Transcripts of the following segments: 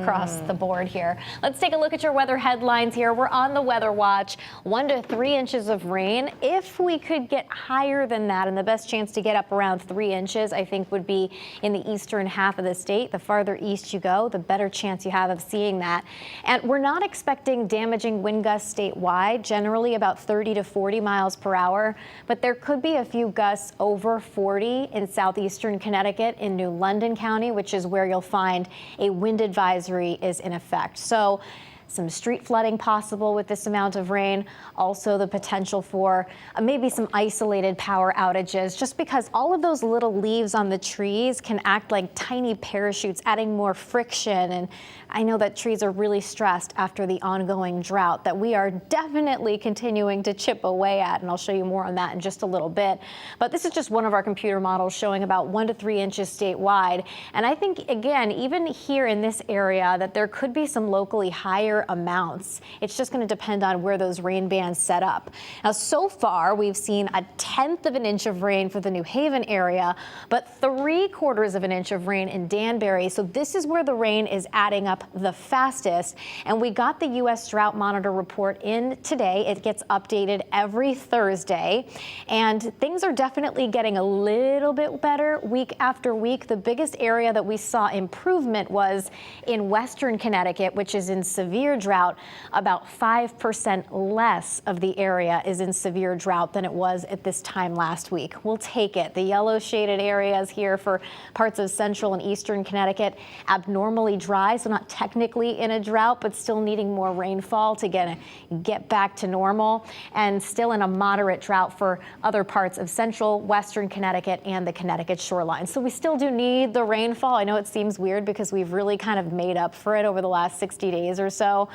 across the board here. Let's take a look at your weather headlines here. We're on the weather watch. 1 to 3 inches of rain. If we could get higher than that, and the best chance to get up around 3 inches, I think would be in the eastern half of the state. The farther east you go, the better chance you have of seeing that. And we're not expecting damaging wind gusts statewide, generally about 30 to 40 miles per hour, but there could be a few gusts over 40 in southeastern Connecticut, in New London County, which is where you'll find a wind advisory is in effect. So some street flooding possible with this amount of rain. Also the potential for maybe some isolated power outages, just because all of those little leaves on the trees can act like tiny parachutes, adding more friction. And I know that trees are really stressed after the ongoing drought that we are definitely continuing to chip away at. And I'll show you more on that in just a little bit. But this is just one of our computer models showing about 1 to 3 inches statewide. And I think, again, even here in this area, that there could be some locally higher amounts. It's just going to depend on where those rain bands set up. Now, so far, we've seen 1/10 of an inch of rain for the New Haven area, but 3/4 of an inch of rain in Danbury. So this is where the rain is adding up the fastest. And we got the U.S. Drought Monitor report in today. It gets updated every Thursday. And things are definitely getting a little bit better week after week. The biggest area that we saw improvement was in western Connecticut, which is in severe drought. About 5% less of the area is in severe drought than it was at this time last week. We'll take it. The yellow shaded areas here for parts of central and eastern Connecticut, abnormally dry, so not technically in a drought, but still needing more rainfall to get back to normal, and still in a moderate drought for other parts of central, western Connecticut and the Connecticut shoreline. So we still do need the rainfall. I know it seems weird because we've really kind of made up for it over the last 60 days or so.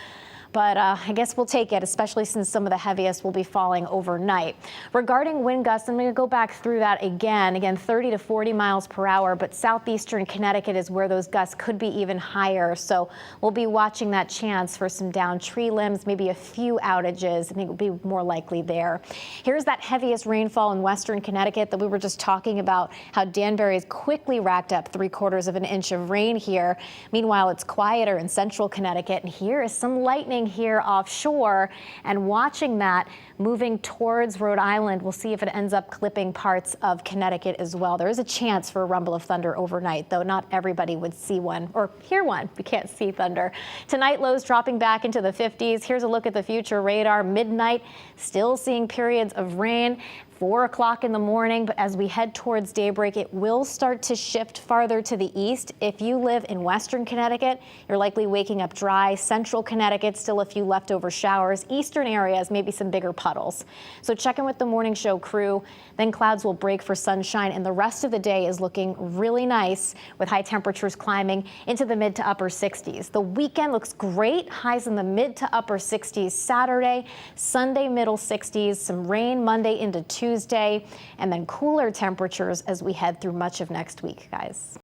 But I guess we'll take it, especially since some of the heaviest will be falling overnight. Regarding wind gusts, I'm going to go back through that again 30 to 40 miles per hour, but southeastern Connecticut is where those gusts could be even higher. So we'll be watching that chance for some downed tree limbs, maybe a few outages. I think it will be more likely there. Here's that heaviest rainfall in western Connecticut that we were just talking about, how Danbury's quickly racked up 3/4 of an inch of rain here. Meanwhile, it's quieter in central Connecticut, and here is some lightning here offshore, and watching that moving towards Rhode Island. We'll see if it ends up clipping parts of Connecticut as well. There is a chance for a rumble of thunder overnight, though not everybody would see one or hear one. We can't see thunder. Tonight, lows dropping back into the 50s. Here's a look at the future radar. Midnight, still seeing periods of rain. 4 o'clock in the morning, but as we head towards daybreak, it will start to shift farther to the east. If you live in western Connecticut, you're likely waking up dry. Central Connecticut, still a few leftover showers. Eastern areas, maybe some bigger puddles. So check in with the morning show crew. Then clouds will break for sunshine, and the rest of the day is looking really nice with high temperatures climbing into the mid to upper 60s. The weekend looks great. Highs in the mid to upper 60s Saturday, Sunday middle 60s, some rain Monday into Tuesday, and then cooler temperatures as we head through much of next week, guys.